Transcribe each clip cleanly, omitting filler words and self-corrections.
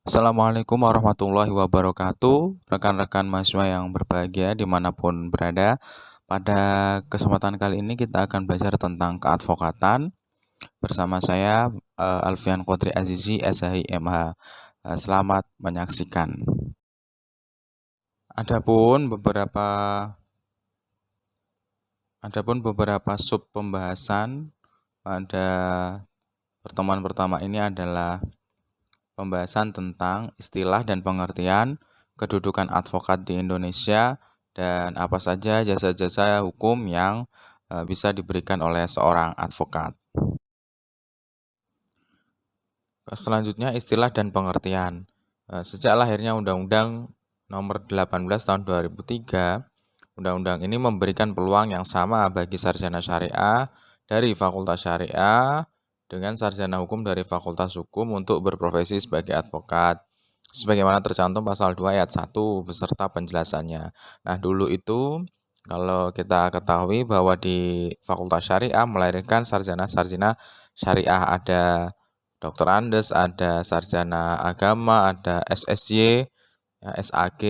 Assalamualaikum warahmatullahi wabarakatuh, rekan-rekan mahasiswa yang berbahagia dimanapun berada. Pada kesempatan kali ini kita akan belajar tentang keadvokatan bersama saya Alfian Qodri Azizi, SHI MH. Selamat menyaksikan. Adapun beberapa sub pembahasan pada pertemuan pertama ini adalah pembahasan tentang istilah dan pengertian kedudukan advokat di Indonesia dan apa saja jasa-jasa hukum yang bisa diberikan oleh seorang advokat. Selanjutnya istilah dan pengertian. Sejak lahirnya Undang-Undang Nomor 18 Tahun 2003, Undang-Undang ini memberikan peluang yang sama bagi sarjana syariah dari Fakultas Syariah dengan sarjana hukum dari Fakultas Hukum untuk berprofesi sebagai advokat. Sebagaimana tercantum pasal 2 ayat 1 beserta penjelasannya. Nah, dulu itu kalau kita ketahui bahwa di Fakultas Syariah melahirkan sarjana-sarjana syariah, ada Dokter Andes, ada sarjana agama, ada SSY, ya, SAG,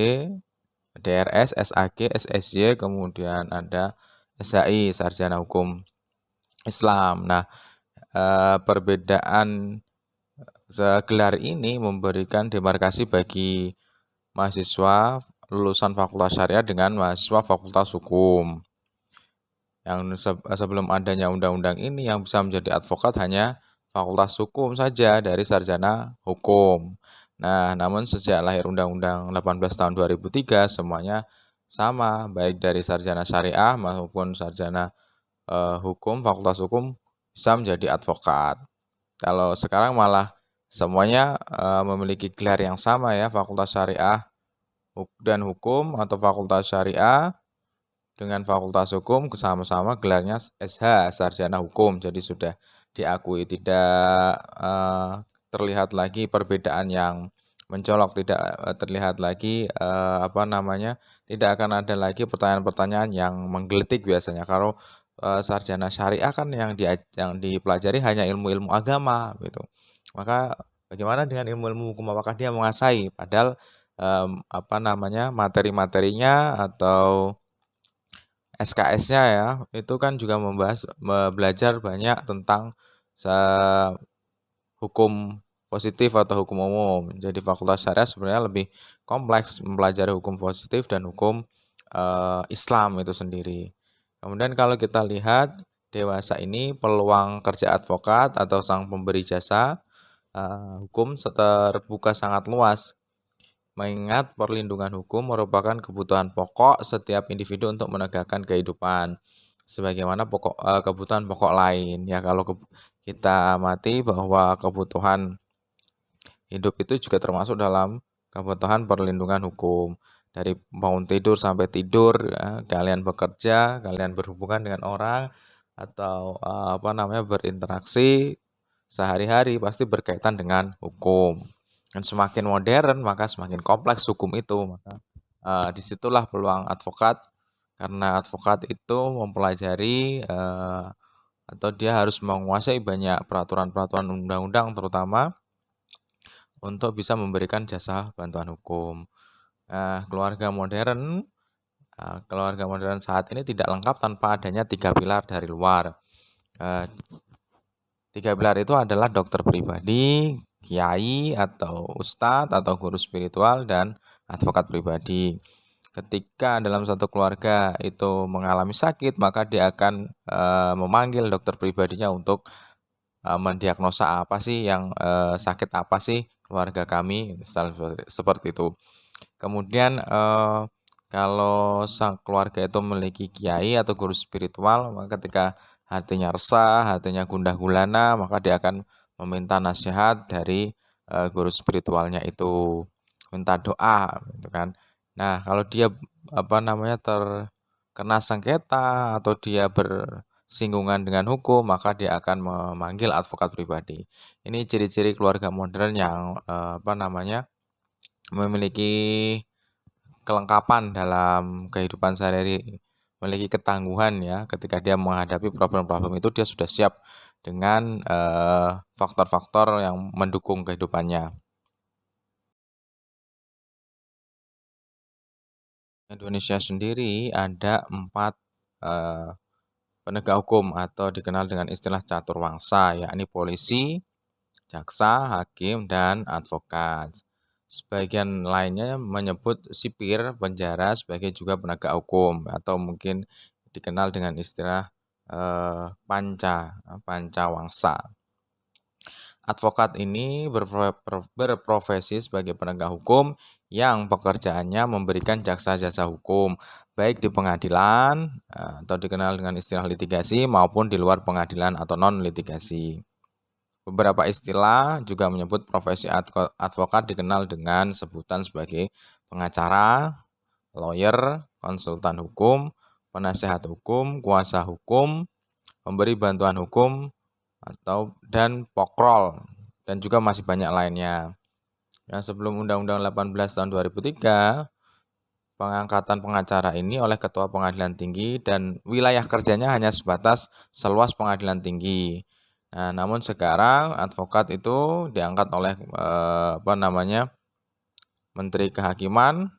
DRS, SAG, SSY, kemudian ada SHI, sarjana hukum Islam. Nah, perbedaan gelar ini memberikan demarkasi bagi mahasiswa lulusan Fakultas Syariah dengan mahasiswa Fakultas Hukum. Yang sebelum adanya undang-undang ini yang bisa menjadi advokat hanya Fakultas Hukum saja dari sarjana hukum. Nah, namun sejak lahir Undang-Undang 18 tahun 2003 semuanya sama, baik dari sarjana syariah maupun sarjana hukum, Fakultas Hukum bisa menjadi advokat. Kalau sekarang malah semuanya memiliki gelar yang sama ya, Fakultas Syariah dan Hukum atau Fakultas Syariah dengan Fakultas Hukum sama-sama gelarnya SH, Sarjana Hukum. Jadi sudah diakui, tidak terlihat lagi perbedaan yang mencolok, tidak terlihat lagi tidak akan ada lagi pertanyaan-pertanyaan yang menggelitik biasanya. Kalau sarjana syariah kan yang dipelajari hanya ilmu-ilmu agama gitu. Maka bagaimana dengan ilmu-ilmu hukum, apakah dia menguasai? Padahal materi-materinya atau SKS-nya ya, itu kan juga belajar banyak tentang hukum positif atau hukum umum. Jadi Fakultas Syariah sebenarnya lebih kompleks mempelajari hukum positif dan hukum Islam itu sendiri. Kemudian kalau kita lihat dewasa ini, peluang kerja advokat atau sang pemberi jasa hukum terbuka sangat luas. Mengingat perlindungan hukum merupakan kebutuhan pokok setiap individu untuk menegakkan kehidupan sebagaimana kebutuhan pokok lain. Ya, kalau kita amati bahwa kebutuhan hidup itu juga termasuk dalam kebutuhan perlindungan hukum. Dari bangun tidur sampai tidur, ya, kalian bekerja, kalian berhubungan dengan orang atau berinteraksi sehari-hari pasti berkaitan dengan hukum. Dan semakin modern maka semakin kompleks hukum itu. Maka disitulah peluang advokat, karena advokat itu mempelajari atau dia harus menguasai banyak peraturan-peraturan undang-undang, terutama untuk bisa memberikan jasa bantuan hukum. Keluarga modern saat ini tidak lengkap tanpa adanya 3 pilar dari luar. 3 pilar itu adalah dokter pribadi, kiai atau ustadz atau guru spiritual, dan advokat pribadi. Ketika dalam satu keluarga itu mengalami sakit, maka dia akan memanggil dokter pribadinya untuk mendiagnosa apa sih yang sakit apa sih keluarga kami, seperti itu. Kemudian kalau sang keluarga itu memiliki kiai atau guru spiritual, maka ketika hatinya resah, hatinya gundah gulana, maka dia akan meminta nasihat dari guru spiritualnya itu, minta doa, gitu kan. Nah, kalau dia terkena sengketa atau dia bersinggungan dengan hukum, maka dia akan memanggil advokat pribadi. Ini ciri-ciri keluarga modern yang memiliki kelengkapan dalam kehidupan sehari-hari, memiliki ketangguhan ya, ketika dia menghadapi problem-problem itu dia sudah siap dengan faktor-faktor yang mendukung kehidupannya. Indonesia sendiri ada 4 penegak hukum atau dikenal dengan istilah catur wangsa, yakni polisi, jaksa, hakim, dan advokat. Sebagian lainnya menyebut sipir penjara sebagai juga penegak hukum atau mungkin dikenal dengan istilah panca wangsa. Advokat ini berprofesi sebagai penegak hukum yang pekerjaannya memberikan jasa-jasa hukum, baik di pengadilan atau dikenal dengan istilah litigasi maupun di luar pengadilan atau non-litigasi. Beberapa istilah juga menyebut profesi advokat dikenal dengan sebutan sebagai pengacara, lawyer, konsultan hukum, penasehat hukum, kuasa hukum, pemberi bantuan hukum, dan pokrol, dan juga masih banyak lainnya. Ya, sebelum Undang-Undang 18 tahun 2003, pengangkatan pengacara ini oleh Ketua Pengadilan Tinggi dan wilayah kerjanya hanya sebatas seluas Pengadilan Tinggi. Nah, namun sekarang advokat itu diangkat oleh Menteri Kehakiman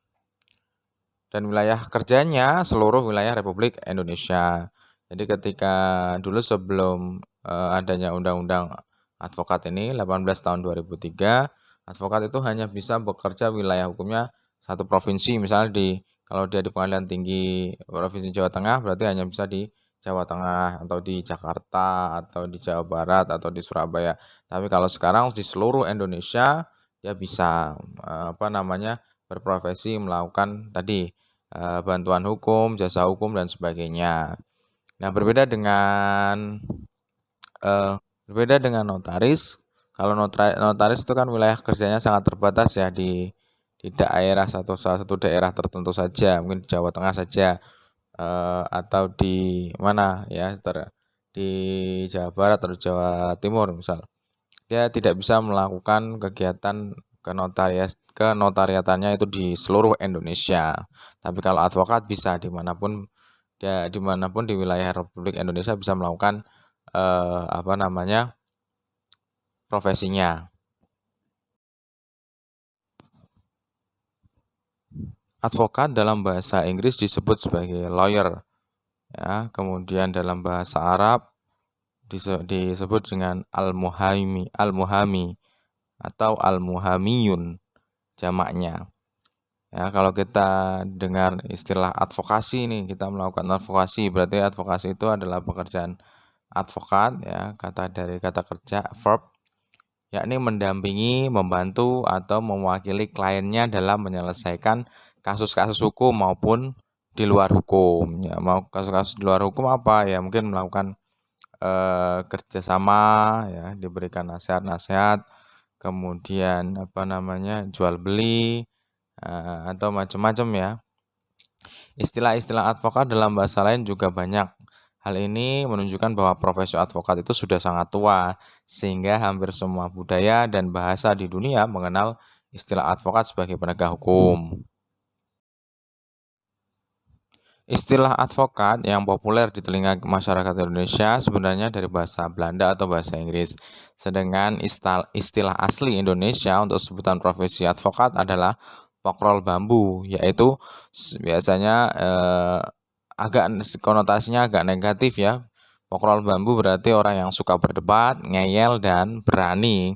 dan wilayah kerjanya seluruh wilayah Republik Indonesia. Jadi ketika dulu sebelum adanya Undang-Undang Advokat ini 18 tahun 2003, advokat itu hanya bisa bekerja wilayah hukumnya satu provinsi, misalnya kalau dia di Pengadilan Tinggi Provinsi Jawa Tengah berarti hanya bisa di Jawa Tengah atau di Jakarta atau di Jawa Barat atau di Surabaya. Tapi kalau sekarang di seluruh Indonesia dia bisa berprofesi melakukan tadi bantuan hukum, jasa hukum, dan sebagainya. Nah, berbeda dengan notaris. Kalau notaris itu kan wilayah kerjanya sangat terbatas ya di daerah salah satu daerah tertentu saja, mungkin di Jawa Tengah saja atau di mana ya, di Jawa Barat atau di Jawa Timur misal. Dia tidak bisa melakukan kegiatan kenotariatannya itu di seluruh Indonesia. Tapi kalau advokat bisa dimanapun di wilayah Republik Indonesia bisa melakukan profesinya. Advokat dalam bahasa Inggris disebut sebagai lawyer, ya. Kemudian dalam bahasa Arab disebut dengan al-muhami atau al-muhamiyun jamaknya. Ya, kalau kita dengar istilah advokasi nih, kita melakukan advokasi, berarti advokasi itu adalah pekerjaan advokat, ya, dari kata kerja verb, yakni mendampingi, membantu, atau mewakili kliennya dalam menyelesaikan kasus-kasus hukum maupun di luar hukum. Ya, mau kasus-kasus di luar hukum apa? Ya, mungkin melakukan kerjasama, ya, diberikan nasihat-nasihat, kemudian jual beli atau macam-macam ya. Istilah-istilah advokat dalam bahasa lain juga banyak. Hal ini menunjukkan bahwa profesi advokat itu sudah sangat tua, sehingga hampir semua budaya dan bahasa di dunia mengenal istilah advokat sebagai penegak hukum. Istilah advokat yang populer di telinga masyarakat Indonesia sebenarnya dari bahasa Belanda atau bahasa Inggris. Sedangkan istilah asli Indonesia untuk sebutan profesi advokat adalah pokrol bambu, yaitu biasanya konotasinya agak negatif ya. Pokrol bambu berarti orang yang suka berdebat, ngeyel, dan berani.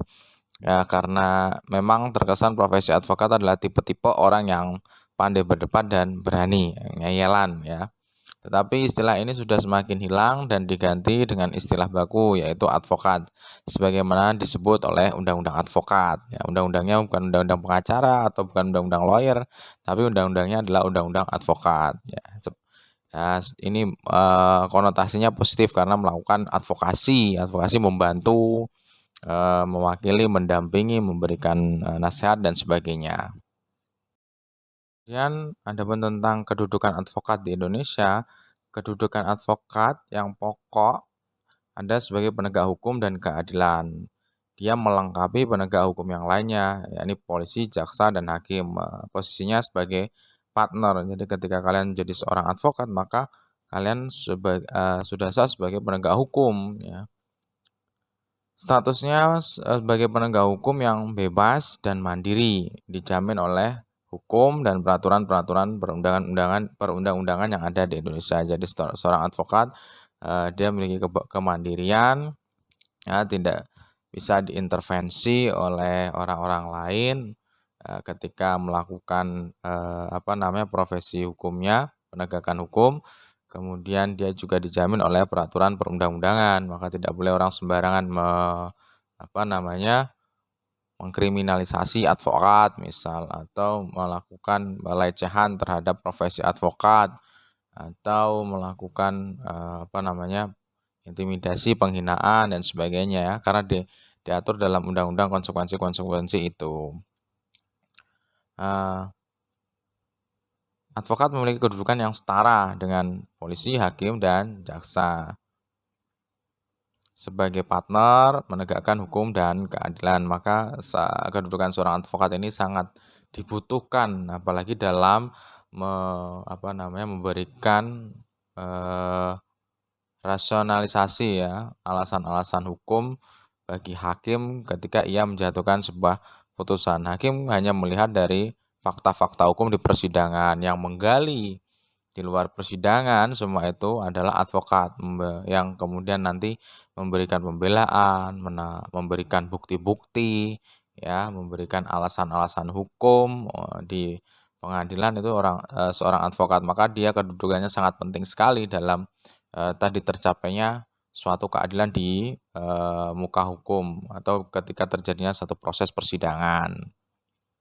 Ya, karena memang terkesan profesi advokat adalah tipe-tipe orang yang pandai berdebat dan berani, ngeyelan ya. Tetapi istilah ini sudah semakin hilang dan diganti dengan istilah baku, yaitu advokat, sebagaimana disebut oleh Undang-Undang Advokat. Ya, undang-undangnya bukan undang-undang pengacara atau bukan undang-undang lawyer, tapi undang-undangnya adalah Undang-Undang Advokat. Ya, ini konotasinya positif karena melakukan advokasi membantu, mewakili, mendampingi, memberikan nasihat dan sebagainya. Kemudian adapun tentang kedudukan advokat di Indonesia, kedudukan advokat yang pokok ada sebagai penegak hukum dan keadilan. Dia melengkapi penegak hukum yang lainnya, yakni polisi, jaksa, dan hakim. Posisinya sebagai partner. Jadi ketika kalian menjadi seorang advokat, maka kalian sudah sah sebagai penegak hukum. Ya. Statusnya sebagai penegak hukum yang bebas dan mandiri, dijamin oleh hukum dan peraturan-peraturan perundang-undangan yang ada di Indonesia. Jadi seorang advokat dia memiliki kemandirian, ya, tidak bisa diintervensi oleh orang-orang lain ketika melakukan profesi hukumnya, penegakan hukum. Kemudian dia juga dijamin oleh peraturan perundang-undangan, maka tidak boleh orang sembarangan mengkriminalisasi advokat misal, atau melakukan pelecehan terhadap profesi advokat, atau melakukan intimidasi, penghinaan dan sebagainya, ya, karena diatur dalam undang-undang konsekuensi-konsekuensi itu. Advokat memiliki kedudukan yang setara dengan polisi, hakim, dan jaksa sebagai partner menegakkan hukum dan keadilan. Maka kedudukan seorang advokat ini sangat dibutuhkan, apalagi dalam memberikan rasionalisasi, ya, alasan-alasan hukum bagi hakim ketika ia menjatuhkan sebuah putusan. Hakim hanya melihat dari fakta-fakta hukum di persidangan. Yang menggali di luar persidangan semua itu adalah advokat yang kemudian nanti memberikan pembelaan, memberikan bukti-bukti, ya, memberikan alasan-alasan hukum di pengadilan. Itu seorang advokat, maka dia kedudukannya sangat penting sekali dalam tadi tercapainya suatu keadilan di muka hukum atau ketika terjadinya satu proses persidangan.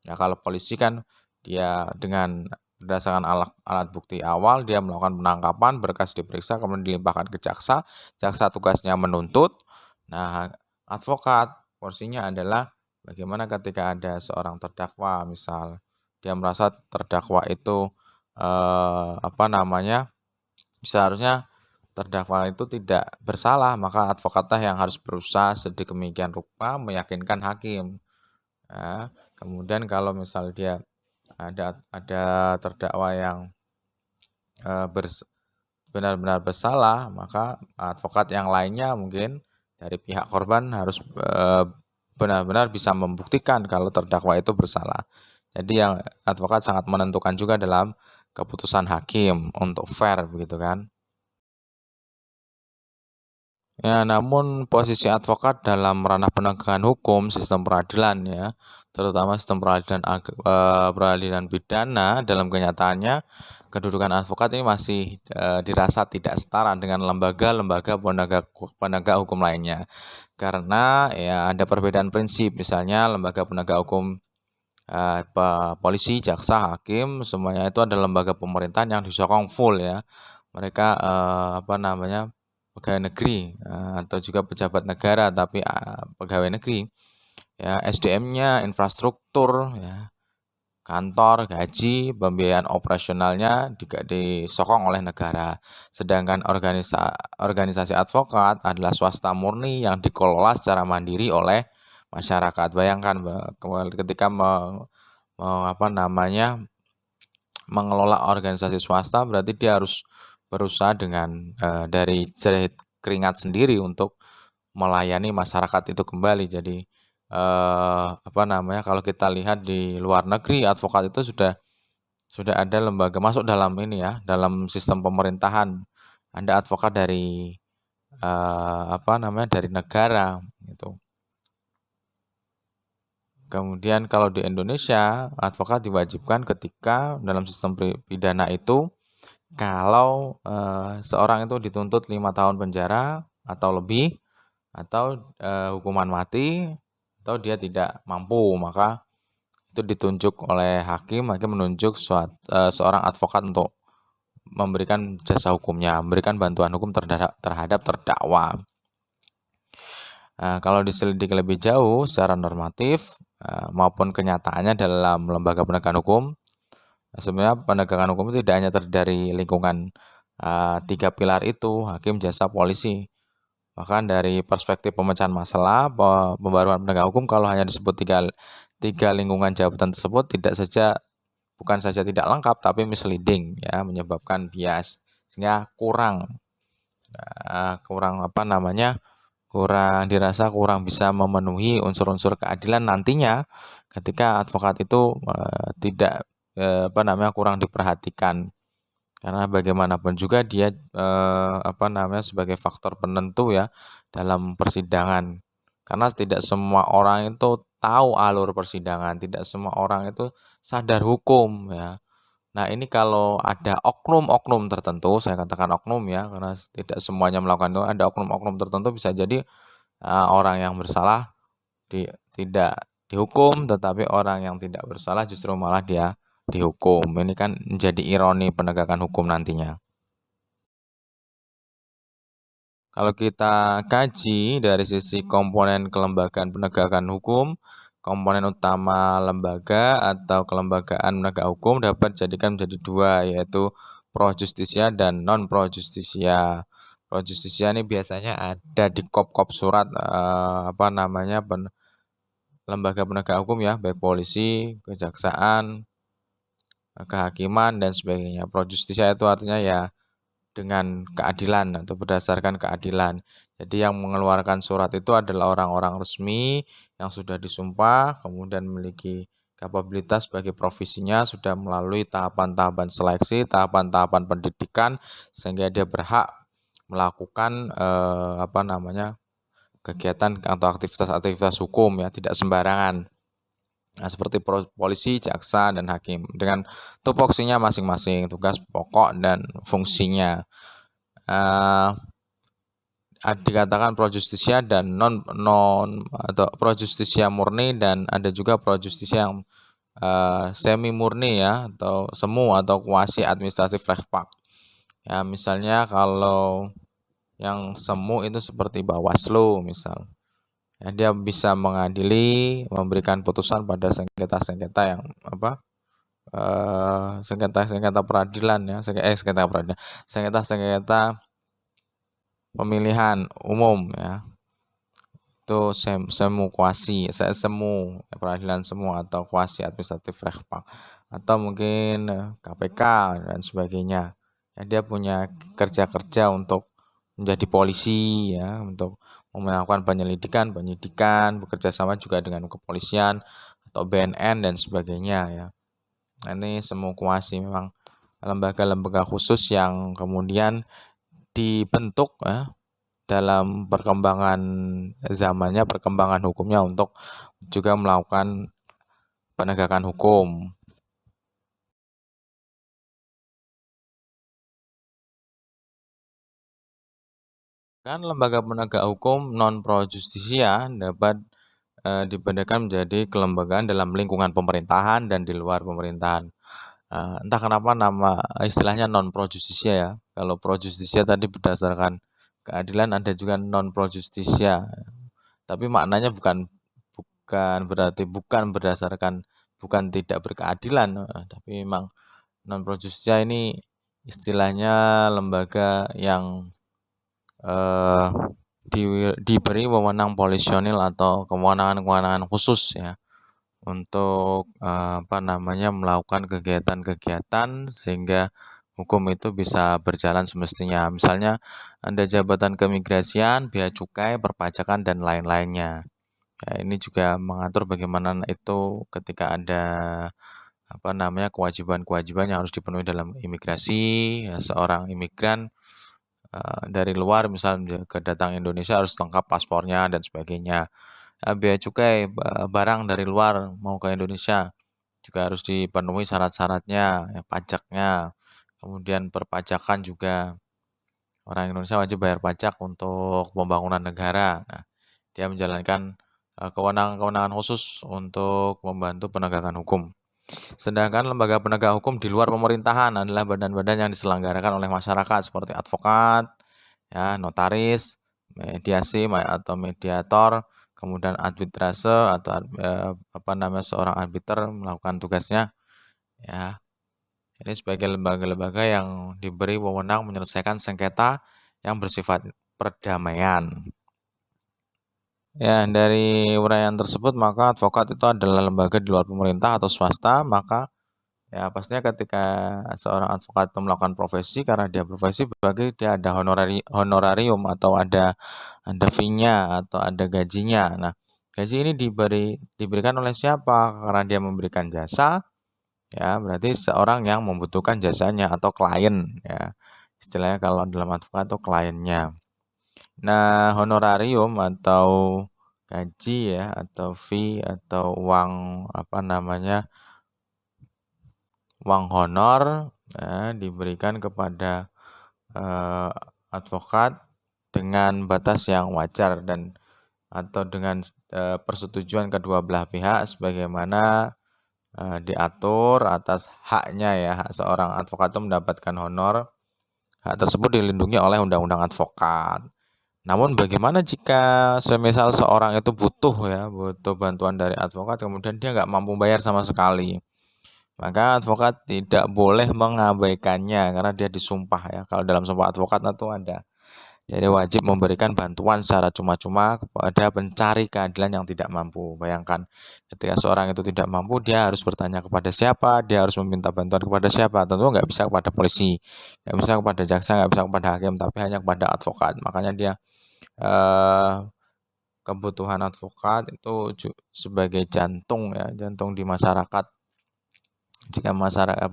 Ya, kalau polisi kan dia dengan berdasarkan alat bukti awal dia melakukan penangkapan, berkas diperiksa, kemudian dilimpahkan ke jaksa. Jaksa tugasnya menuntut. Nah, advokat porsinya adalah bagaimana ketika ada seorang terdakwa, misal dia merasa terdakwa itu seharusnya terdakwa itu tidak bersalah, maka advokatlah yang harus berusaha sedemikian rupa meyakinkan hakim. Nah, kemudian kalau misal dia ada terdakwa yang benar-benar bersalah, maka advokat yang lainnya mungkin dari pihak korban harus benar-benar bisa membuktikan kalau terdakwa itu bersalah. Jadi yang advokat sangat menentukan juga dalam keputusan hakim untuk fair, begitu kan. Ya, namun posisi advokat dalam ranah penegakan hukum, sistem peradilan, ya, terutama sistem peradilan pidana, dalam kenyataannya kedudukan advokat ini masih dirasa tidak setara dengan lembaga-lembaga penegak hukum lainnya. Karena ya ada perbedaan prinsip, misalnya lembaga penegak hukum polisi, jaksa, hakim, semuanya itu adalah lembaga pemerintahan yang disokong full, ya. Mereka pegawai negeri atau juga pejabat negara, tapi pegawai negeri, ya, SDM-nya, infrastruktur, ya, kantor, gaji, pembiayaan operasionalnya disokong oleh negara. Sedangkan organisasi advokat adalah swasta murni yang dikelola secara mandiri oleh masyarakat. Bayangkan ketika mengelola organisasi swasta, berarti dia harus berusaha dengan dari jerit keringat sendiri untuk melayani masyarakat itu kembali. Jadi kalau kita lihat di luar negeri, advokat itu sudah ada lembaga masuk dalam ini, ya, dalam sistem pemerintahan. Ada advokat dari dari negara gitu. Kemudian kalau di Indonesia, advokat diwajibkan ketika dalam sistem pidana itu kalau seorang itu dituntut 5 tahun penjara atau lebih, atau hukuman mati, atau dia tidak mampu, maka itu ditunjuk oleh hakim menunjuk seorang advokat untuk memberikan jasa hukumnya, memberikan bantuan hukum terhadap terdakwa. Kalau diselidiki lebih jauh secara normatif maupun kenyataannya dalam lembaga penegakan hukum, sebenarnya penegakan hukum itu tidak hanya terdiri dari lingkungan 3 pilar itu, hakim, jaksa, polisi. Bahkan dari perspektif pemecahan masalah, pembaruan penegak hukum, kalau hanya disebut tiga lingkungan jabatan tersebut bukan saja tidak lengkap, tapi misleading, ya, menyebabkan bias, sehingga kurang dirasa kurang bisa memenuhi unsur-unsur keadilan nantinya ketika advokat itu tidak kurang diperhatikan. Karena bagaimanapun juga dia sebagai faktor penentu ya dalam persidangan. Karena tidak semua orang itu tahu alur persidangan, tidak semua orang itu sadar hukum ya. Nah, ini kalau ada oknum-oknum tertentu, saya katakan oknum ya, karena tidak semuanya melakukan itu, ada oknum-oknum tertentu bisa jadi orang yang bersalah tidak dihukum, tetapi orang yang tidak bersalah justru malah dia dihukum. Ini kan menjadi ironi penegakan hukum nantinya. Kalau kita kaji dari sisi komponen kelembagaan penegakan hukum, komponen utama lembaga atau kelembagaan penegak hukum dapat dijadikan menjadi dua, yaitu pro justisia dan non pro justisia. Pro justisia ini biasanya ada di kop-kop surat lembaga penegak hukum ya, baik polisi, kejaksaan, kehakiman dan sebagainya. Pro justisia itu artinya ya dengan keadilan atau berdasarkan keadilan. Jadi yang mengeluarkan surat itu adalah orang-orang resmi yang sudah disumpah, kemudian memiliki kapabilitas sebagai profesinya, sudah melalui tahapan-tahapan seleksi, tahapan-tahapan pendidikan, sehingga dia berhak melakukan kegiatan atau aktivitas-aktivitas hukum ya, tidak sembarangan. Nah, seperti polisi, jaksa, dan hakim dengan tupoksinya masing-masing, tugas pokok dan fungsinya. Dikatakan pro justisia dan non atau pro justisia murni, dan ada juga pro justisia yang semi murni ya, atau semu atau kuasi administratif Rekpak. Ya, misalnya kalau yang semu itu seperti Bawaslu misal. Ya, dia bisa mengadili, memberikan putusan pada sengketa-sengketa yang sengketa-sengketa peradilan ya, sengketa pemilihan umum ya. Itu semu peradilan semu atau kuasi administratif Rekpak, atau mungkin KPK dan sebagainya. Ya, dia punya kerja-kerja untuk menjadi polisi ya, untuk melakukan penyidikan, bekerja sama juga dengan kepolisian atau BNN dan sebagainya ya. Nah, ini semu kuasi memang lembaga-lembaga khusus yang kemudian dibentuk ya, dalam perkembangan zamannya, perkembangan hukumnya untuk juga melakukan penegakan hukum. Kan lembaga penegak hukum non pro justisia dapat dibedakan menjadi kelembagaan dalam lingkungan pemerintahan dan di luar pemerintahan. Entah kenapa nama istilahnya non pro justisia ya. Kalau pro justisia tadi berdasarkan keadilan, ada juga non pro justisia. Tapi maknanya bukan berarti bukan tidak berkeadilan, tapi memang non pro justisia ini istilahnya lembaga yang diberi wewenang polisionil atau kewenangan-kewenangan khusus ya untuk melakukan kegiatan-kegiatan sehingga hukum itu bisa berjalan semestinya. Misalnya ada jabatan keimigrasian, bea cukai, perpajakan dan lain-lainnya. Ya, ini juga mengatur bagaimana itu ketika ada kewajiban-kewajiban yang harus dipenuhi dalam imigrasi. Ya, seorang imigran dari luar misalnya kedatang Indonesia harus lengkap paspornya dan sebagainya. Bea cukai, barang dari luar mau ke Indonesia juga harus dipenuhi syarat-syaratnya, ya, pajaknya, kemudian perpajakan juga. Orang Indonesia wajib bayar pajak untuk pembangunan negara. Nah, dia menjalankan kewenangan-kewenangan khusus untuk membantu penegakan hukum. Sedangkan lembaga penegak hukum di luar pemerintahan adalah badan-badan yang diselenggarakan oleh masyarakat seperti advokat, ya, notaris, mediasi atau mediator, kemudian arbitrase atau seorang arbiter melakukan tugasnya. Ya, ini sebagai lembaga-lembaga yang diberi wewenang menyelesaikan sengketa yang bersifat perdamaian. Ya, dari uraian tersebut maka advokat itu adalah lembaga di luar pemerintah atau swasta, maka ya pastinya ketika seorang advokat itu melakukan profesi, karena dia profesi berarti dia ada honorarium atau ada fee-nya atau ada gajinya. Nah, gaji ini diberikan oleh siapa? Karena dia memberikan jasa, Ya, berarti seorang yang membutuhkan jasanya atau klien ya. Istilahnya kalau dalam advokat itu kliennya. Nah, honorarium atau gaji ya atau fee atau uang apa namanya? Uang honor ya, diberikan kepada advokat dengan batas yang wajar dan atau dengan persetujuan kedua belah pihak sebagaimana diatur atas haknya ya, hak seorang advokat itu mendapatkan honor. Hak tersebut dilindungi oleh undang-undang advokat. Namun bagaimana jika semisal seorang itu butuh bantuan dari advokat kemudian dia nggak mampu bayar sama sekali. Maka advokat tidak boleh mengabaikannya karena dia disumpah ya. Kalau dalam sumpah advokat itu ada. Jadi wajib memberikan bantuan secara cuma-cuma kepada pencari keadilan yang tidak mampu. Bayangkan ketika seorang itu tidak mampu, dia harus bertanya kepada siapa, dia harus meminta bantuan kepada siapa. Tentu nggak bisa kepada polisi, nggak bisa kepada jaksa, nggak bisa kepada hakim, tapi hanya kepada advokat. Makanya dia eh, kebutuhan advokat itu sebagai jantung ya, jantung di masyarakat. Jika masyarakat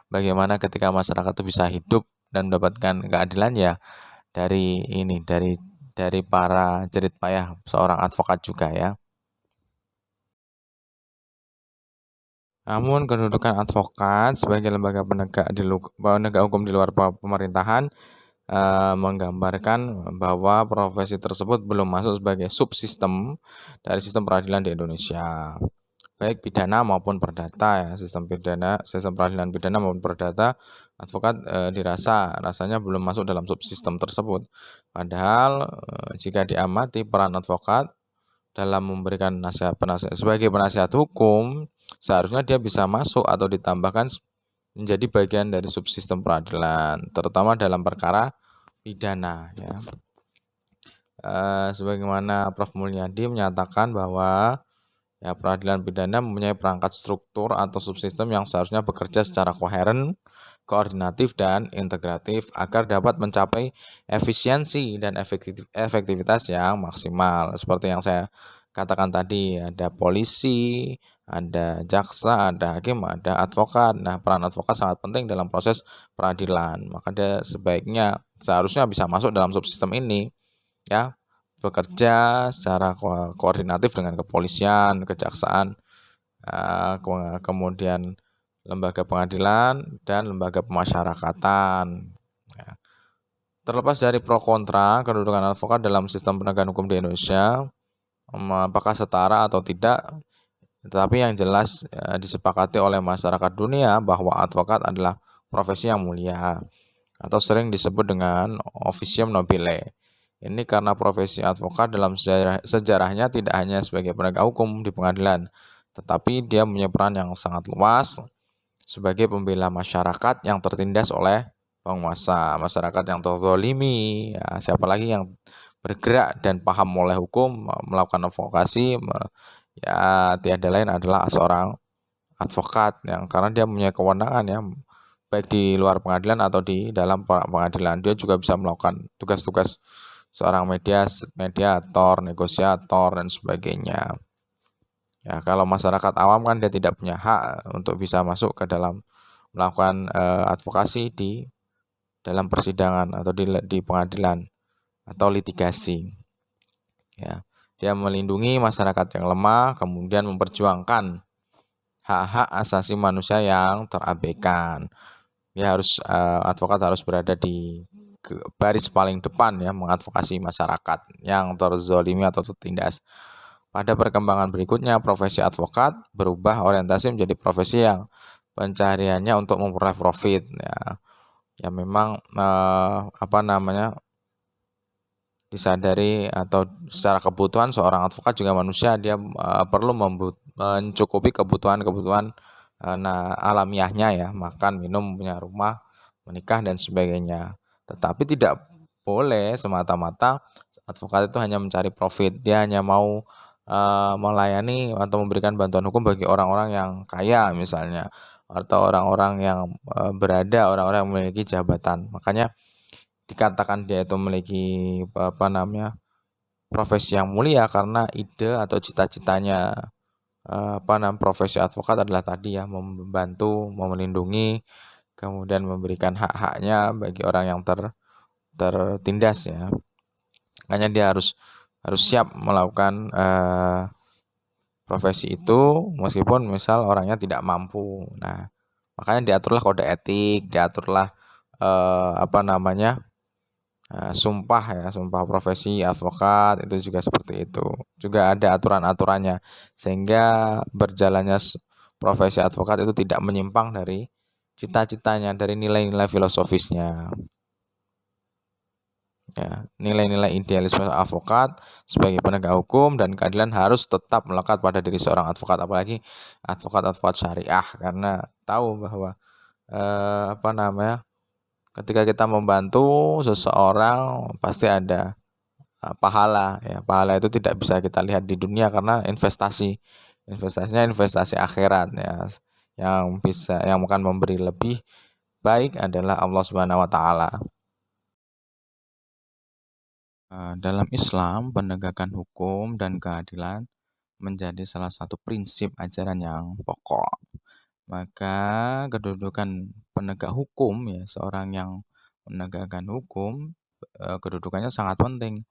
bagaimana ketika masyarakat itu bisa hidup dan mendapatkan keadilan ya dari para jerit payah seorang advokat juga ya. Namun kedudukan advokat sebagai lembaga penegak hukum di luar pemerintahan menggambarkan bahwa profesi tersebut belum masuk sebagai subsistem dari sistem peradilan di Indonesia. Baik pidana maupun perdata ya, sistem peradilan pidana maupun perdata, advokat rasanya belum masuk dalam subsistem tersebut. Padahal jika diamati peran advokat dalam memberikan sebagai penasihat hukum, seharusnya dia bisa masuk atau ditambahkan menjadi bagian dari subsistem peradilan, terutama dalam perkara pidana ya. Sebagaimana Prof. Mulyadi menyatakan bahwa ya, peradilan pidana mempunyai perangkat struktur atau subsistem yang seharusnya bekerja secara koheren, koordinatif, dan integratif agar dapat mencapai efisiensi dan efektivitas yang maksimal. Seperti yang saya katakan tadi, ada polisi, ada jaksa, ada hakim, ada advokat. Nah, peran advokat sangat penting dalam proses peradilan. Maka dia seharusnya bisa masuk dalam subsistem ini, ya, bekerja secara koordinatif dengan kepolisian, kejaksaan, kemudian lembaga pengadilan dan lembaga pemasyarakatan. Ya. Terlepas dari pro kontra kedudukan advokat dalam sistem penegakan hukum di Indonesia, apakah setara atau tidak, tetapi yang jelas disepakati oleh masyarakat dunia bahwa advokat adalah profesi yang mulia atau sering disebut dengan officium nobile. Ini karena profesi advokat dalam sejarahnya tidak hanya sebagai penegak hukum di pengadilan, tetapi dia punya peran yang sangat luas sebagai pembela masyarakat yang tertindas oleh penguasa, masyarakat yang terzolimi, ya, siapa lagi yang bergerak dan paham oleh hukum, melakukan advokasi, ya tiada lain adalah seorang advokat yang karena dia punya kewenangan ya, baik di luar pengadilan atau di dalam pengadilan. Dia juga bisa melakukan tugas-tugas seorang mediator, negosiator, dan sebagainya. Ya, kalau masyarakat awam kan dia tidak punya hak untuk bisa masuk ke dalam melakukan advokasi di dalam persidangan atau di pengadilan atau litigasi. Ya, dia melindungi masyarakat yang lemah, kemudian memperjuangkan hak-hak asasi manusia yang terabaikan. Ya advokat harus berada di baris paling depan ya mengadvokasi masyarakat yang terzolimi atau tertindas. Pada perkembangan berikutnya, profesi advokat berubah orientasi menjadi profesi yang pencahariannya untuk memperoleh profit ya. Ya memang disadari atau secara kebutuhan seorang advokat juga manusia, dia perlu mencukupi kebutuhan-kebutuhan alamiahnya ya, makan, minum, punya rumah, menikah dan sebagainya. Tetapi tidak boleh semata-mata advokat itu hanya mencari profit, dia hanya mau melayani atau memberikan bantuan hukum bagi orang-orang yang kaya misalnya, atau orang-orang yang orang-orang yang memiliki jabatan. Makanya dikatakan dia itu memiliki profesi yang mulia karena ide atau cita-citanya profesi advokat adalah tadi ya, membantu, melindungi, kemudian memberikan hak-haknya bagi orang yang tertindas ya. Makanya dia harus siap melakukan profesi itu meskipun misal orangnya tidak mampu. Nah, makanya diaturlah kode etik, diaturlah sumpah ya, sumpah profesi advokat itu juga seperti itu. Juga ada aturan-aturannya sehingga berjalannya profesi advokat itu tidak menyimpang dari cita-citanya, dari nilai-nilai filosofisnya. Ya, nilai-nilai idealisme advokat sebagai penegak hukum dan keadilan harus tetap melekat pada diri seorang advokat, apalagi advokat-advokat syariah, karena tahu bahwa ketika kita membantu seseorang pasti ada pahala ya. Pahala itu tidak bisa kita lihat di dunia karena investasinya investasi akhirat ya, yang akan memberi lebih baik adalah Allah Subhanahu wa taala. Dalam Islam, penegakan hukum dan keadilan menjadi salah satu prinsip ajaran yang pokok. Maka kedudukan penegak hukum ya, seorang yang menegakkan hukum, kedudukannya sangat penting.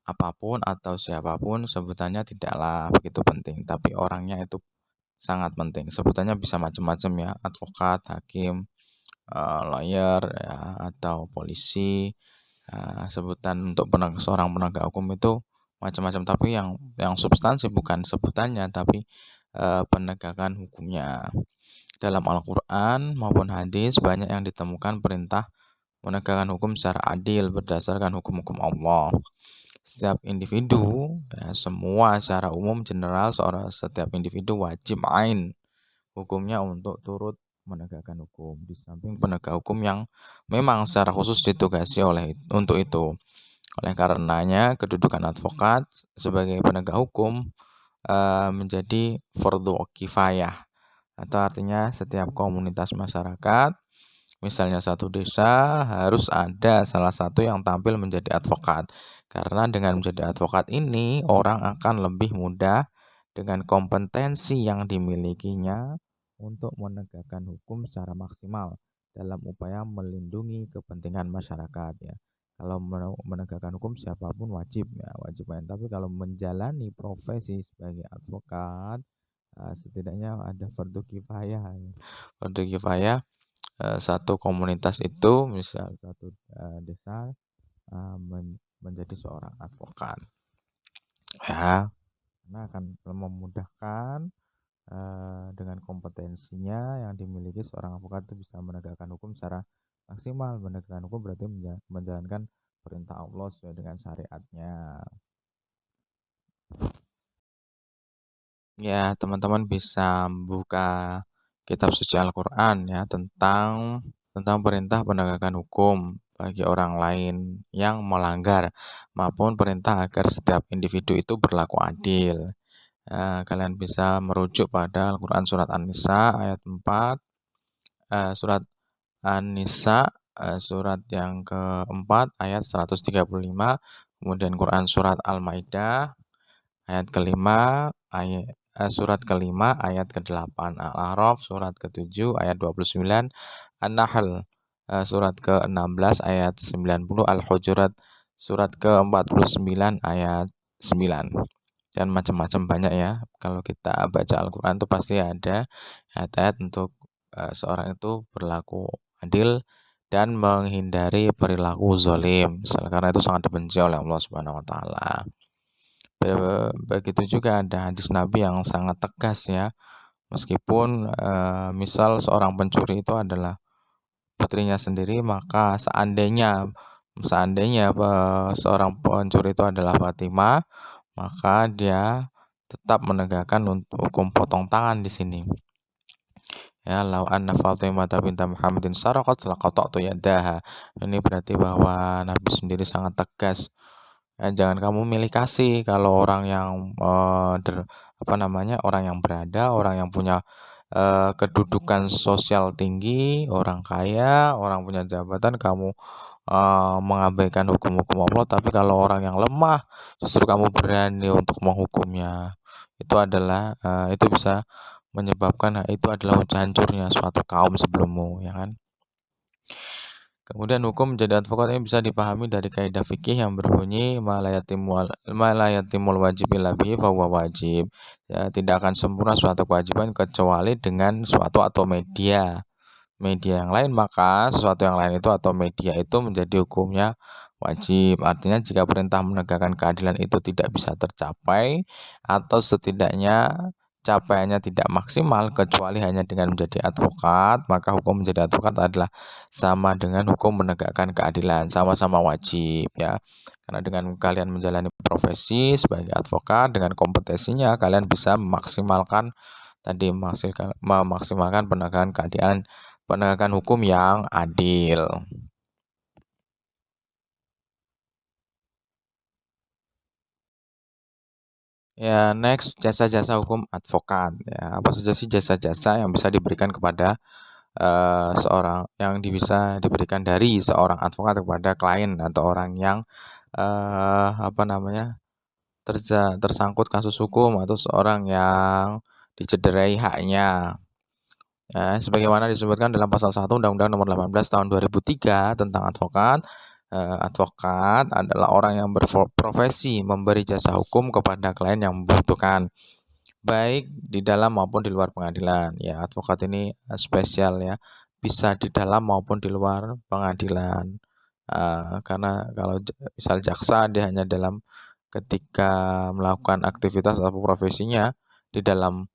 Apapun atau siapapun sebutannya tidaklah begitu penting, tapi orangnya itu sangat penting. Sebutannya bisa macam-macam ya, advokat, hakim, lawyer ya, atau polisi. Sebutan untuk seorang penegak hukum itu macam-macam, tapi yang substansi bukan sebutannya tapi penegakan hukumnya. Dalam Al-Quran maupun hadis banyak yang ditemukan perintah menegakkan hukum secara adil berdasarkan hukum-hukum Allah. Setiap individu ya, semua secara umum general setiap individu wajib ain hukumnya untuk turut menegakkan hukum, di samping penegak hukum yang memang secara khusus ditugasi untuk itu. Oleh karenanya kedudukan advokat sebagai penegak hukum menjadi fardhu kifayah, atau artinya setiap komunitas masyarakat, misalnya satu desa, harus ada salah satu yang tampil menjadi advokat. Karena dengan menjadi advokat ini orang akan lebih mudah dengan kompetensi yang dimilikinya untuk menegakkan hukum secara maksimal dalam upaya melindungi kepentingan masyarakat ya. Kalau menegakkan hukum siapapun wajib main. Tapi kalau menjalani profesi sebagai advokat, setidaknya ada fardu kifayah. Fardu kifayah, satu komunitas itu misal satu desa menjadi seorang advokat ya, karena akan memudahkan dengan kompetensinya yang dimiliki seorang advokat itu bisa menegakkan hukum secara maksimal. Menegakkan hukum berarti menjalankan perintah Allah sesuai dengan syariatnya. Ya, teman-teman bisa buka kitab suci Al-Quran ya, tentang perintah penegakan hukum bagi orang lain yang melanggar maupun perintah agar setiap individu itu berlaku adil. Kalian bisa merujuk pada Al-Quran surat An-Nisa ayat 4, surat An-Nisa surat yang keempat ayat 135, kemudian Quran surat Al-Maidah ayat kelima, surat kelima ayat ke-8, Al-A'raf surat ke-7 ayat 29, An-Nahl surat ke-16 ayat 90, Al-Hujurat surat ke-49 ayat 9. Dan macam-macam banyak ya. Kalau kita baca Al-Quran itu pasti ada ayat-ayat untuk seorang itu berlaku adil dan menghindari perilaku zalim. Karena itu sangat dibenci oleh Allah Subhanahu wa taala. Begitu juga ada hadis Nabi yang sangat tegas ya. Meskipun misal seorang pencuri itu adalah putrinya sendiri, maka seandainya seorang pencuri itu adalah Fatimah, maka dia tetap menegakkan untuk hukum potong tangan di sini. Ya, lau anna Fatimah binta Muhammadin saraqat laqata'tu yadaha. Ini berarti bahwa Nabi sendiri sangat tegas. Jangan kamu milih kasih kalau orang yang orang yang berada, orang yang punya kedudukan sosial tinggi, orang kaya, orang punya jabatan, kamu mengabaikan hukum-hukum Allah, tapi kalau orang yang lemah justru kamu berani untuk menghukumnya. Itu adalah itu bisa menyebabkan itu adalah hancurnya suatu kaum sebelummu, ya kan? Kemudian hukum menjadi advokat ini bisa dipahami dari kaidah fikih yang berbunyi malayatimul wajib illa bihi fahuwa wajib. Ya, tidak akan sempurna suatu kewajiban kecuali dengan suatu atau media yang lain, maka sesuatu yang lain itu atau media itu menjadi hukumnya wajib. Artinya jika perintah menegakkan keadilan itu tidak bisa tercapai atau setidaknya capaiannya tidak maksimal kecuali hanya dengan menjadi advokat, maka hukum menjadi advokat adalah sama dengan hukum menegakkan keadilan, sama-sama wajib, ya. Karena dengan kalian menjalani profesi sebagai advokat, dengan kompetensinya kalian bisa memaksimalkan penegakan keadilan, penegakan hukum yang adil. Ya, next, jasa-jasa hukum advokat. Ya, apa saja sih jasa-jasa yang bisa diberikan kepada seorang yang bisa diberikan dari seorang advokat kepada klien atau orang yang tersangkut kasus hukum atau seorang yang dicederai haknya. Ya, sebagaimana disebutkan dalam pasal 1 Undang-Undang Nomor 18 Tahun 2003 tentang advokat. Advokat adalah orang yang berprofesi memberi jasa hukum kepada klien yang membutuhkan, baik di dalam maupun di luar pengadilan. Ya, advokat ini spesial, ya, bisa di dalam maupun di luar pengadilan. Karena kalau misal jaksa dia hanya ketika melakukan aktivitas atau profesinya di dalam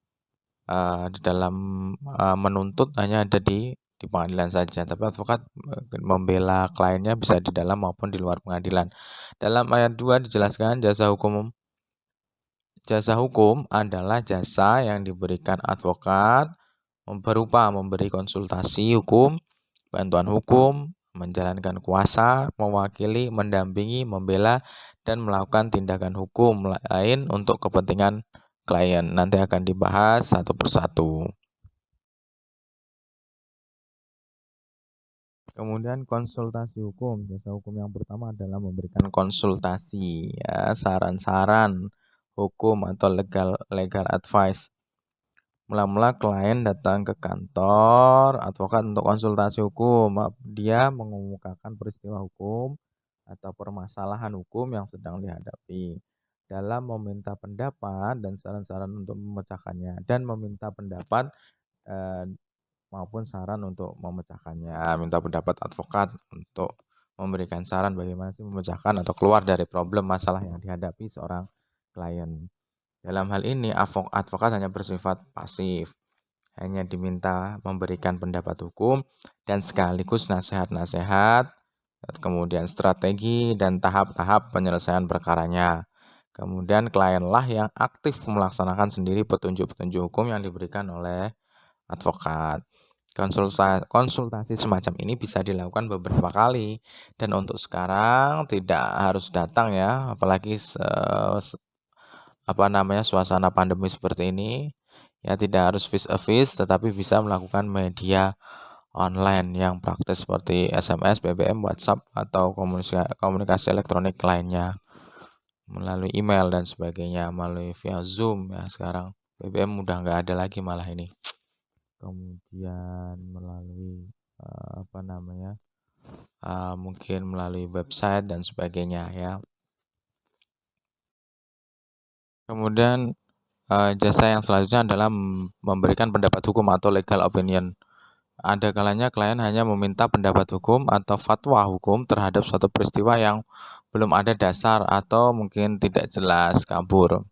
menuntut hanya ada di pengadilan saja, tapi advokat membela kliennya bisa di dalam maupun di luar pengadilan. Dalam ayat 2 dijelaskan jasa hukum adalah jasa yang diberikan advokat berupa memberi konsultasi hukum, bantuan hukum, menjalankan kuasa, mewakili, mendampingi, membela, dan melakukan tindakan hukum lain untuk kepentingan klien. Nanti akan dibahas satu persatu. Kemudian konsultasi hukum. Jasa hukum yang pertama adalah memberikan konsultasi, ya, saran-saran hukum atau legal advice. Mula-mula klien datang ke kantor advokat untuk konsultasi hukum. Dia mengemukakan peristiwa hukum atau permasalahan hukum yang sedang dihadapi. Dalam meminta pendapat dan saran-saran untuk memecahkannya, dan meminta pendapat maupun saran untuk memecahkannya. Minta pendapat advokat untuk memberikan saran bagaimana sih memecahkan atau keluar dari problem masalah yang dihadapi seorang klien. Dalam hal ini advokat hanya bersifat pasif, hanya diminta memberikan pendapat hukum dan sekaligus nasihat-nasihat, kemudian strategi dan tahap-tahap penyelesaian perkaranya. Kemudian klienlah yang aktif melaksanakan sendiri petunjuk-petunjuk hukum yang diberikan oleh advokat. Konsultasi semacam ini bisa dilakukan beberapa kali, dan untuk sekarang tidak harus datang, ya, apalagi suasana pandemi seperti ini, ya, tidak harus face to face, tetapi bisa melakukan media online yang praktis seperti SMS, BBM, WhatsApp, atau komunikasi elektronik lainnya, melalui email dan sebagainya, melalui via Zoom, ya. Sekarang BBM udah nggak ada lagi malah ini. Kemudian melalui mungkin melalui website dan sebagainya, ya. Kemudian jasa yang selanjutnya adalah memberikan pendapat hukum atau legal opinion. Ada kalanya klien hanya meminta pendapat hukum atau fatwa hukum terhadap suatu peristiwa yang belum ada dasar atau mungkin tidak jelas, kabur.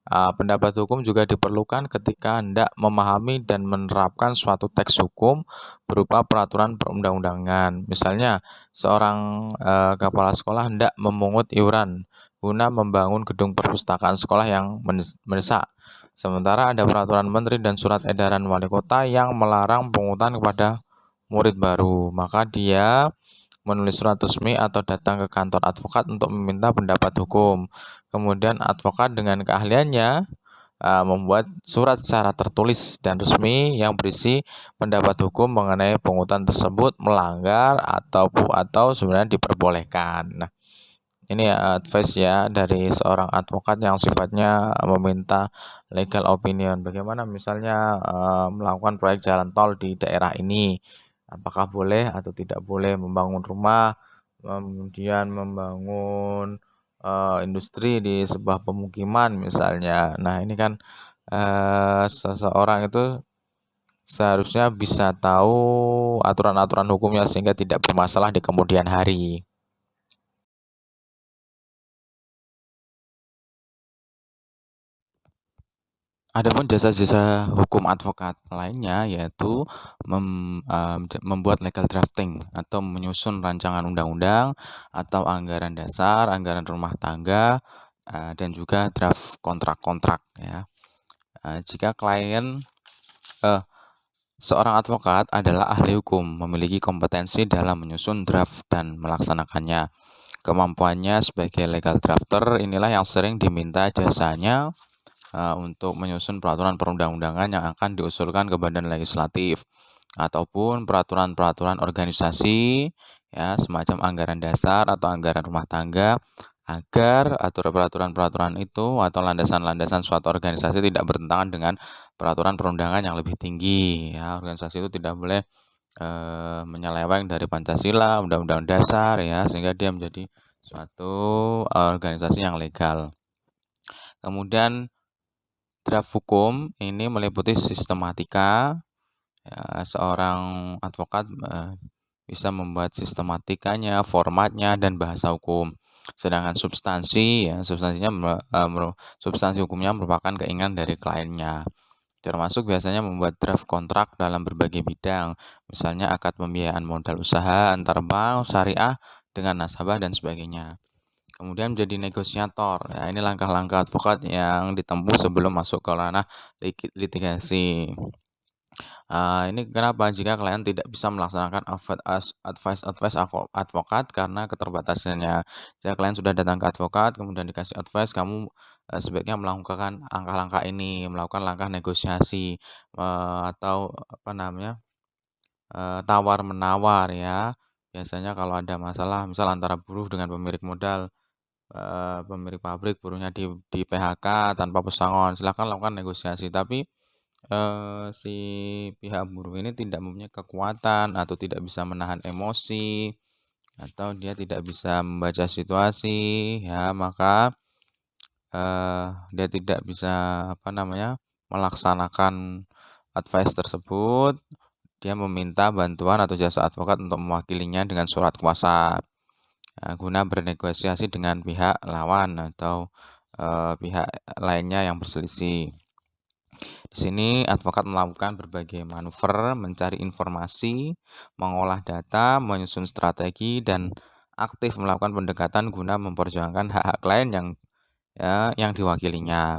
Pendapat hukum juga diperlukan ketika hendak memahami dan menerapkan suatu teks hukum berupa peraturan perundang-undangan. Misalnya, seorang kepala sekolah hendak memungut iuran guna membangun gedung perpustakaan sekolah yang mendesak. Sementara ada peraturan menteri dan surat edaran wali kota yang melarang pungutan kepada murid baru. Maka dia menulis surat resmi atau datang ke kantor advokat untuk meminta pendapat hukum. Kemudian advokat dengan keahliannya membuat surat secara tertulis dan resmi yang berisi pendapat hukum mengenai pungutan tersebut melanggar atau sebenarnya diperbolehkan. Nah, ini ya advice ya dari seorang advokat yang sifatnya meminta legal opinion. Bagaimana misalnya melakukan proyek jalan tol di daerah ini, apakah boleh atau tidak boleh membangun rumah, kemudian membangun industri di sebuah pemukiman misalnya. Nah, ini kan seseorang itu seharusnya bisa tahu aturan-aturan hukumnya sehingga tidak bermasalah di kemudian hari. Adapun jasa-jasa hukum advokat lainnya yaitu membuat legal drafting atau menyusun rancangan undang-undang atau anggaran dasar, anggaran rumah tangga, dan juga draft kontrak-kontrak ya. Jika klien seorang advokat adalah ahli hukum, memiliki kompetensi dalam menyusun draft dan melaksanakannya. Kemampuannya sebagai legal drafter inilah yang sering diminta jasanya untuk menyusun peraturan perundang-undangan yang akan diusulkan ke badan legislatif ataupun peraturan-peraturan organisasi ya semacam anggaran dasar atau anggaran rumah tangga agar peraturan-peraturan itu atau landasan-landasan suatu organisasi tidak bertentangan dengan peraturan perundangan yang lebih tinggi ya. Organisasi itu tidak boleh menyeleweng dari Pancasila, Undang-Undang Dasar ya sehingga dia menjadi suatu organisasi yang legal. Kemudian draft hukum ini meliputi sistematika. Ya, seorang advokat bisa membuat sistematikanya, formatnya, dan bahasa hukum. Sedangkan substansi hukumnya merupakan keinginan dari kliennya. Termasuk biasanya membuat draft kontrak dalam berbagai bidang, misalnya akad pembiayaan modal usaha antar bank, syariah dengan nasabah dan sebagainya. Kemudian menjadi negosiator. Ya, ini langkah-langkah advokat yang ditempuh sebelum masuk ke ranah litigasi. Ini kenapa jika klien tidak bisa melaksanakan advice advokat karena keterbatasannya. Jika klien sudah datang ke advokat, kemudian dikasih advice, kamu sebaiknya melakukan langkah-langkah ini, melakukan langkah negosiasi atau tawar-menawar ya. Biasanya kalau ada masalah, misal antara buruh dengan pemilik modal, pemilik pabrik buruhnya di PHK tanpa pesangon, silakan lakukan negosiasi. Tapi si pihak buruh ini tidak mempunyai kekuatan atau tidak bisa menahan emosi atau dia tidak bisa membaca situasi ya, maka dia tidak bisa melaksanakan advice tersebut. Dia meminta bantuan atau jasa advokat untuk mewakilinya dengan surat kuasa guna bernegosiasi dengan pihak lawan atau pihak lainnya yang berselisih. Di sini advokat melakukan berbagai manuver, mencari informasi, mengolah data, menyusun strategi, dan aktif melakukan pendekatan guna memperjuangkan hak-hak klien yang diwakilinya.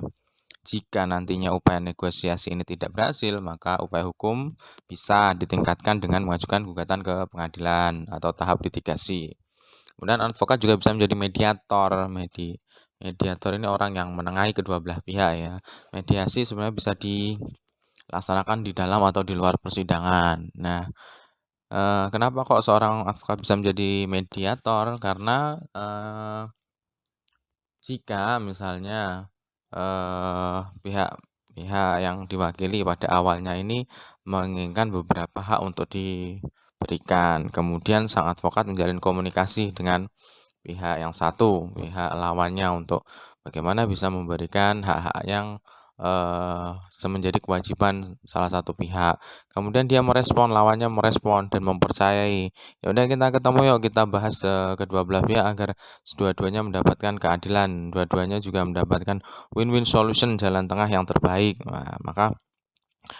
Jika nantinya upaya negosiasi ini tidak berhasil, maka upaya hukum bisa ditingkatkan dengan mengajukan gugatan ke pengadilan atau tahap litigasi. Kemudian advokat juga bisa menjadi mediator. Mediator ini orang yang menengahi kedua belah pihak ya. Mediasi sebenarnya bisa dilaksanakan di dalam atau di luar persidangan. Nah, kenapa kok seorang advokat bisa menjadi mediator? Karena jika misalnya pihak yang diwakili pada awalnya ini menginginkan beberapa hak untuk diberikan, kemudian sang advokat menjalin komunikasi dengan pihak yang satu, pihak lawannya untuk bagaimana bisa memberikan hak-hak yang menjadi kewajiban salah satu pihak. Kemudian dia lawannya merespon dan mempercayai. Ya udah kita ketemu yuk, kita bahas kedua belah pihak agar dua-duanya mendapatkan keadilan, dua-duanya juga mendapatkan win-win solution, jalan tengah yang terbaik. Nah, maka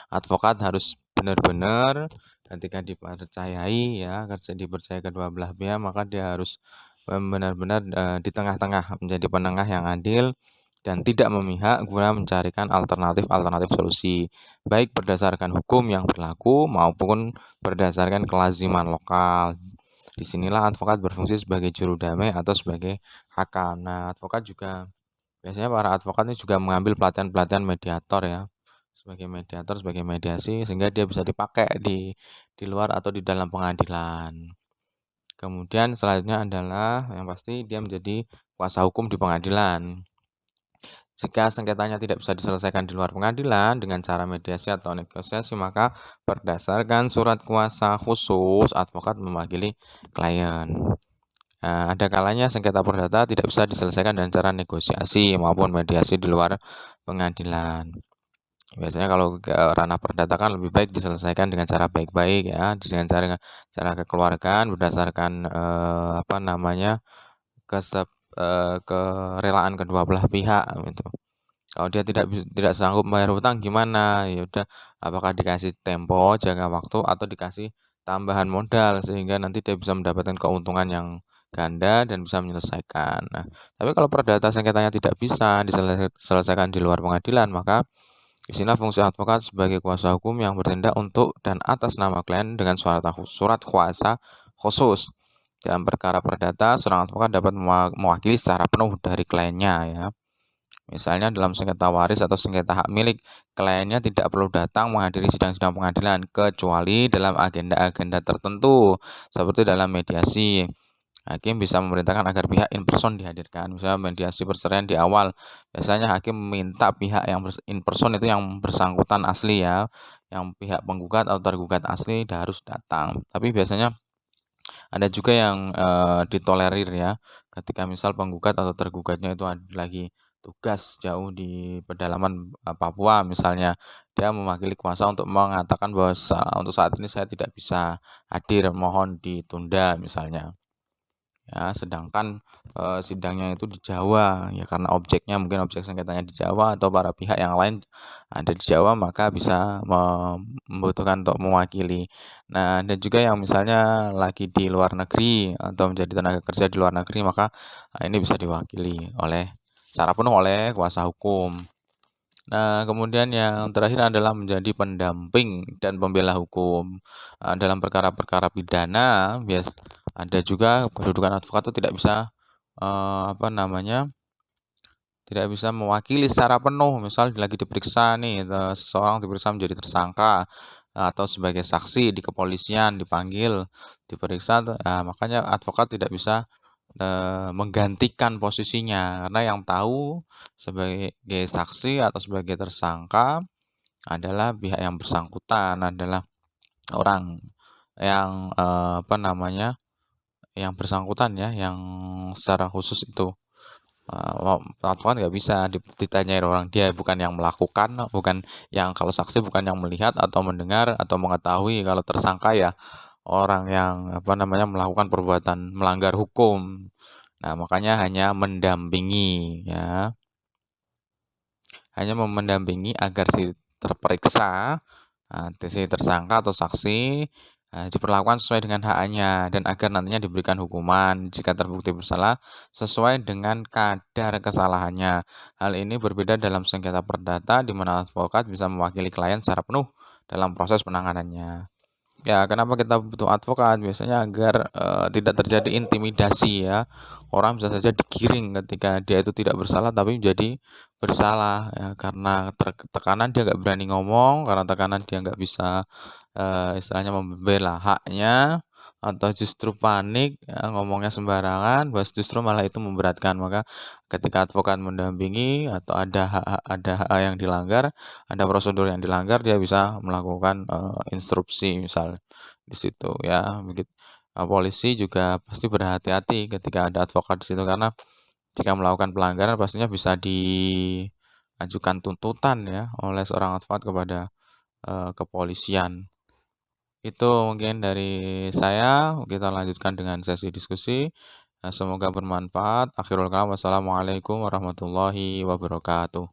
advokat harus benar-benar ketika dipercayai ya, dipercaya kedua belah pihak, maka dia harus benar-benar di tengah-tengah, menjadi penengah yang adil dan tidak memihak guna mencarikan alternatif solusi, baik berdasarkan hukum yang berlaku maupun berdasarkan kelaziman lokal. Disinilah advokat berfungsi sebagai juru damai atau sebagai hakam. Nah, advokat juga Biasanya para advokat ini juga mengambil pelatihan-pelatihan mediator ya, sebagai mediator, sebagai mediasi, sehingga dia bisa dipakai di luar atau di dalam pengadilan. Kemudian selanjutnya adalah yang pasti dia menjadi kuasa hukum di pengadilan. Jika sengketanya tidak bisa diselesaikan di luar pengadilan dengan cara mediasi atau negosiasi, maka berdasarkan surat kuasa khusus, advokat mewakili klien. Nah, ada kalanya sengketa perdata tidak bisa diselesaikan dengan cara negosiasi maupun mediasi di luar pengadilan. Biasanya kalau ke ranah perdata kan lebih baik diselesaikan dengan cara baik-baik ya, dengan cara kekeluargaan berdasarkan kerelaan kedua belah pihak gitu. Kalau dia tidak sanggup bayar hutang gimana? Ya udah, apakah dikasih tempo, jangka waktu, atau dikasih tambahan modal sehingga nanti dia bisa mendapatkan keuntungan yang ganda dan bisa menyelesaikan. Nah, tapi kalau perdata sengketanya tidak bisa diselesaikan di luar pengadilan, maka disinilah fungsi advokat sebagai kuasa hukum yang bertindak untuk dan atas nama klien dengan surat kuasa khusus. Dalam perkara perdata, seorang advokat dapat mewakili secara penuh dari kliennya ya. Misalnya dalam sengketa waris atau sengketa hak milik, kliennya tidak perlu datang menghadiri sidang-sidang pengadilan kecuali dalam agenda-agenda tertentu seperti dalam mediasi. Hakim bisa memerintahkan agar pihak in person dihadirkan. Misalnya mediasi perceraian di awal, biasanya hakim meminta pihak yang in person itu yang bersangkutan asli ya, yang pihak penggugat atau tergugat asli harus datang. Tapi biasanya ada juga yang ditolerir ya, ketika misal penggugat atau tergugatnya itu lagi tugas jauh di pedalaman Papua misalnya, dia mewakili kuasa untuk mengatakan bahwa untuk saat ini saya tidak bisa hadir, mohon ditunda misalnya. Ya, sedangkan sidangnya itu di Jawa ya, karena mungkin objek sengketanya di Jawa atau para pihak yang lain ada di Jawa, maka bisa membutuhkan untuk mewakili. Nah, dan juga yang misalnya lagi di luar negeri atau menjadi tenaga kerja di luar negeri, maka ini bisa diwakili secara penuh oleh kuasa hukum. Nah, kemudian yang terakhir adalah menjadi pendamping dan pembela hukum. Dalam perkara-perkara pidana, ada juga kedudukan advokat itu tidak bisa tidak bisa mewakili secara penuh. Misal lagi diperiksa nih, seseorang diperiksa menjadi tersangka atau sebagai saksi di kepolisian, dipanggil, diperiksa, makanya advokat tidak bisa menggantikan posisinya, karena yang tahu sebagai saksi atau sebagai tersangka adalah pihak yang bersangkutan, adalah orang yang yang bersangkutan ya, yang secara khusus itu. Advokat nggak bisa ditanyai orang, dia bukan yang melakukan, bukan yang, kalau saksi bukan yang melihat atau mendengar atau mengetahui. Kalau tersangka ya orang yang melakukan perbuatan melanggar hukum. Nah, makanya hanya mendampingi ya. Hanya mendampingi agar si terperiksa, si tersangka atau saksi diperlakukan sesuai dengan haknya dan agar nantinya diberikan hukuman jika terbukti bersalah sesuai dengan kadar kesalahannya. Hal ini berbeda dalam sengketa perdata di mana advokat bisa mewakili klien secara penuh dalam proses penanganannya. Ya, kenapa kita butuh advokat? Biasanya agar tidak terjadi intimidasi ya. Orang bisa saja digiring ketika dia itu tidak bersalah tapi menjadi bersalah ya, karena tekanan dia nggak berani ngomong, karena tekanan dia nggak bisa istilahnya membela haknya, atau justru panik ya, ngomongnya sembarangan, bahwa justru malah itu memberatkan. Maka ketika advokat mendampingi atau ada hak yang dilanggar, ada prosedur yang dilanggar, dia bisa melakukan instruksi misal di situ ya. Begitu. Polisi juga pasti berhati-hati ketika ada advokat di situ, karena jika melakukan pelanggaran pastinya bisa diajukan tuntutan ya oleh seorang advokat kepada kepolisian. Itu mungkin dari saya. Kita lanjutkan dengan sesi diskusi. Semoga bermanfaat. Akhirul kalam, wassalamualaikum warahmatullahi wabarakatuh.